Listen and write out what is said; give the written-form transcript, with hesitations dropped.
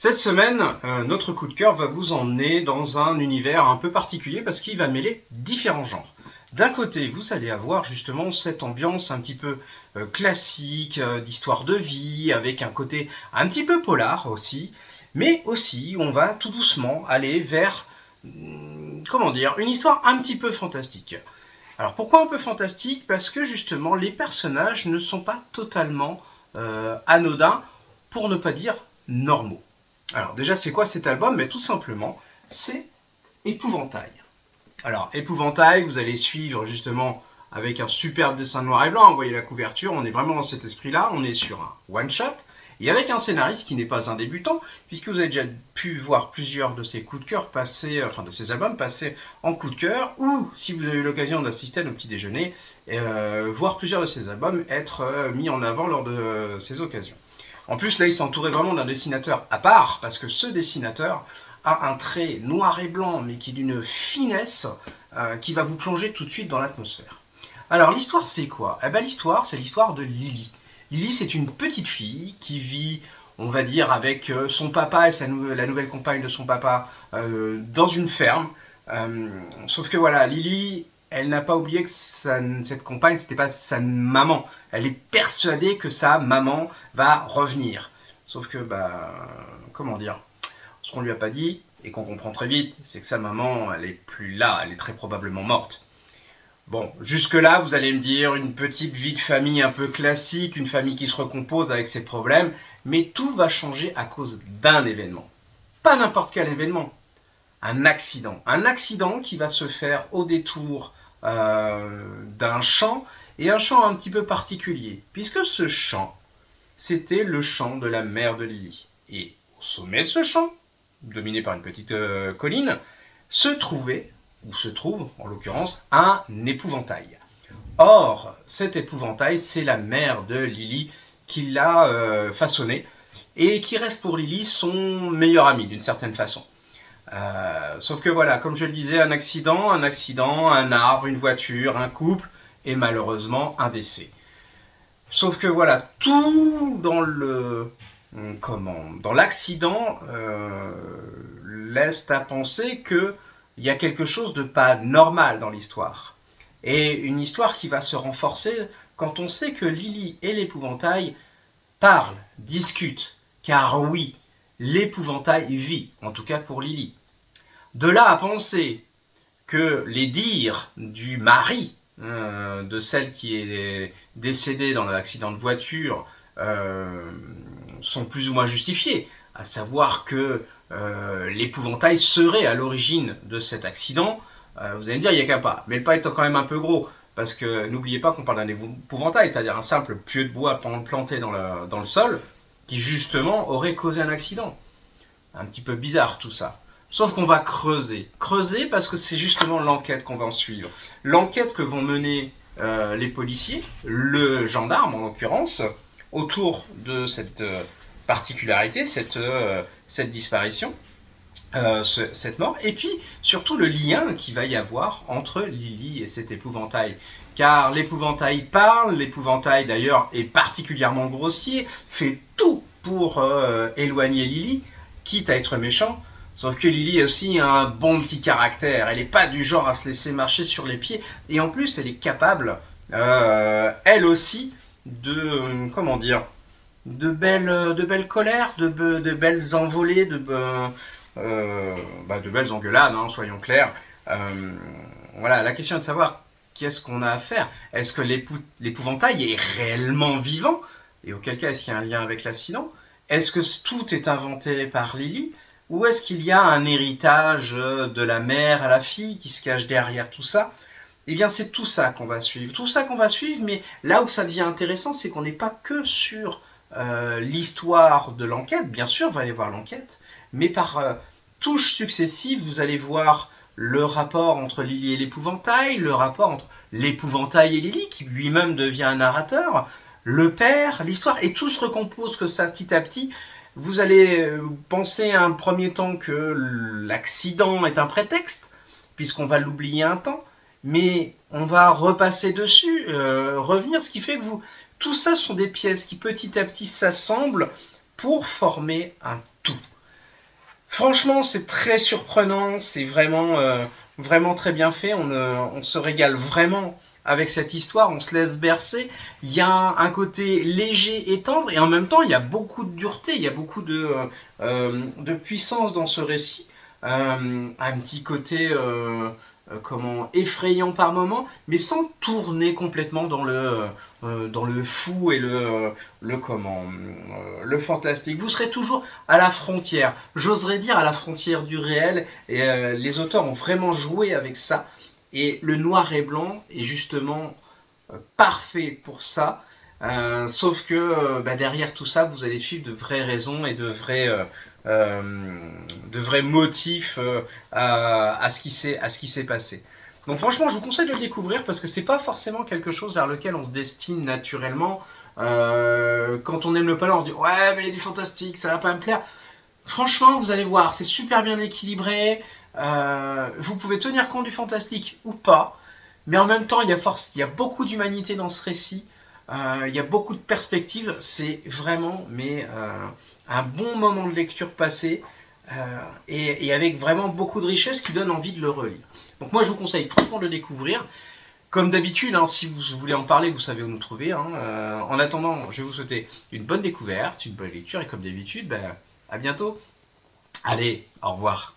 Cette semaine, notre coup de cœur va vous emmener dans un univers un peu particulier parce qu'il va mêler différents genres. D'un côté, vous allez avoir justement cette ambiance un petit peu classique, d'histoire de vie, avec un côté un petit peu polar aussi, mais aussi on va tout doucement aller vers, comment dire, une histoire un petit peu fantastique. Alors pourquoi un peu fantastique? Parce que justement les personnages ne sont pas totalement anodins, pour ne pas dire normaux. Alors déjà c'est quoi cet album? Mais tout simplement c'est Épouvantail. Alors Épouvantail, vous allez suivre justement avec un superbe dessin noir et blanc, vous voyez la couverture, on est vraiment dans cet esprit-là, on est sur un one-shot, et avec un scénariste qui n'est pas un débutant, puisque vous avez déjà pu voir plusieurs de ses coups de cœur passer, enfin de ses albums passer en coup de cœur, ou si vous avez eu l'occasion d'assister à nos petits déjeuners, voir plusieurs de ses albums être mis en avant lors de ces occasions. En plus, là, il s'est entouré vraiment d'un dessinateur à part, parce que ce dessinateur a un trait noir et blanc, mais qui est d'une finesse qui va vous plonger tout de suite dans l'atmosphère. Alors, l'histoire, c'est quoi? Eh ben, l'histoire, c'est l'histoire de Lily. Lily, c'est une petite fille qui vit, on va dire, avec son papa et la nouvelle compagne de son papa dans une ferme. Sauf que voilà, Lily, elle n'a pas oublié que cette compagne, c'était pas sa maman. Elle est persuadée que sa maman va revenir. Sauf que, comment dire, ce qu'on lui a pas dit, et qu'on comprend très vite, c'est que sa maman, elle est plus là, elle est très probablement morte. Bon, jusque-là, vous allez me dire, une petite vie de famille un peu classique, une famille qui se recompose avec ses problèmes, mais tout va changer à cause d'un événement. Pas n'importe quel événement, un accident. Un accident qui va se faire au détour d'un champ, et un champ un petit peu particulier, puisque ce champ, c'était le champ de la mère de Lily. Et au sommet de ce champ, dominé par une petite colline, se trouvait, ou se trouve en l'occurrence, un épouvantail. Or, cet épouvantail, c'est la mère de Lily qui l'a façonné, et qui reste pour Lily son meilleur ami d'une certaine façon. Sauf que voilà, comme je le disais, un accident, un arbre, une voiture, un couple, et malheureusement un décès. Sauf que voilà, tout dans dans l'accident laisse à penser que il y a quelque chose de pas normal dans l'histoire. Et une histoire qui va se renforcer quand on sait que Lily et l'épouvantail parlent, discutent. Car oui, l'épouvantail vit, en tout cas pour Lily. De là à penser que les dires du mari de celle qui est décédée dans l'accident de voiture sont plus ou moins justifiés, à savoir que l'épouvantail serait à l'origine de cet accident, vous allez me dire, il n'y a qu'un pas. Mais le pas étant quand même un peu gros, parce que n'oubliez pas qu'on parle d'un épouvantail, c'est-à-dire un simple pieu de bois planté dans le sol, qui justement aurait causé un accident. Un petit peu bizarre tout ça. Sauf qu'on va creuser. Creuser parce que c'est justement l'enquête qu'on va en suivre. L'enquête que vont mener les policiers, le gendarme en l'occurrence, autour de cette particularité, cette disparition, cette mort, et puis surtout le lien qu'il va y avoir entre Lily et cet épouvantail. Car l'épouvantail parle, l'épouvantail d'ailleurs est particulièrement grossier, fait tout pour éloigner Lily, quitte à être méchant. Sauf que Lily aussi a un bon petit caractère, elle n'est pas du genre à se laisser marcher sur les pieds, et en plus elle est capable, elle aussi, de, comment dire, de belles colères, de belles envolées, de belles engueulades, hein, soyons clairs. Voilà, la question est de savoir qu'est-ce qu'on a à faire. Est-ce que l'épouvantail est réellement vivant? Et auquel cas, est-ce qu'il y a un lien avec l'accident? Est-ce que tout est inventé par Lily? Ou est-ce qu'il y a un héritage de la mère à la fille qui se cache derrière tout ça? Eh bien, c'est tout ça qu'on va suivre. Tout ça qu'on va suivre, mais là où ça devient intéressant, c'est qu'on n'est pas que sur l'histoire de l'enquête. Bien sûr, il va y avoir l'enquête, mais par touches successives, vous allez voir le rapport entre Lily et l'épouvantail, le rapport entre l'épouvantail et Lily, qui lui-même devient un narrateur, le père, l'histoire, et tout se recompose que ça petit à petit. Vous allez penser à un premier temps que l'accident est un prétexte, puisqu'on va l'oublier un temps, mais on va repasser dessus, revenir, ce qui fait que tout ça sont des pièces qui petit à petit s'assemblent pour former un tout. Franchement, c'est très surprenant, c'est vraiment très bien fait. On se régale vraiment avec cette histoire, on se laisse bercer. Il y a un côté léger et tendre, et en même temps, il y a beaucoup de dureté, il y a beaucoup de puissance dans ce récit. Un petit côté comment effrayant par moment, mais sans tourner complètement dans le fou et le fantastique. Vous serez toujours à la frontière, j'oserais dire à la frontière du réel, et les auteurs ont vraiment joué avec ça. Et le noir et blanc est justement parfait pour ça. Sauf que derrière tout ça, vous allez suivre de vraies raisons et de vrais motifs à ce qui s'est passé. Donc franchement, je vous conseille de le découvrir parce que c'est pas forcément quelque chose vers lequel on se destine naturellement. Quand on aime le polar, on se dit ouais mais il y a du fantastique, ça va pas me plaire. Franchement, vous allez voir, c'est super bien équilibré. Vous pouvez tenir compte du fantastique ou pas, mais en même temps, il y a beaucoup d'humanité dans ce récit. Il y a beaucoup de perspectives. C'est vraiment, un bon moment de lecture passé et avec vraiment beaucoup de richesse qui donne envie de le relire. Donc moi, je vous conseille franchement de le découvrir. Comme d'habitude, hein, si vous voulez en parler, vous savez où nous trouver. Hein. En attendant, je vais vous souhaiter une bonne découverte, une bonne lecture et comme d'habitude, à bientôt. Allez, au revoir.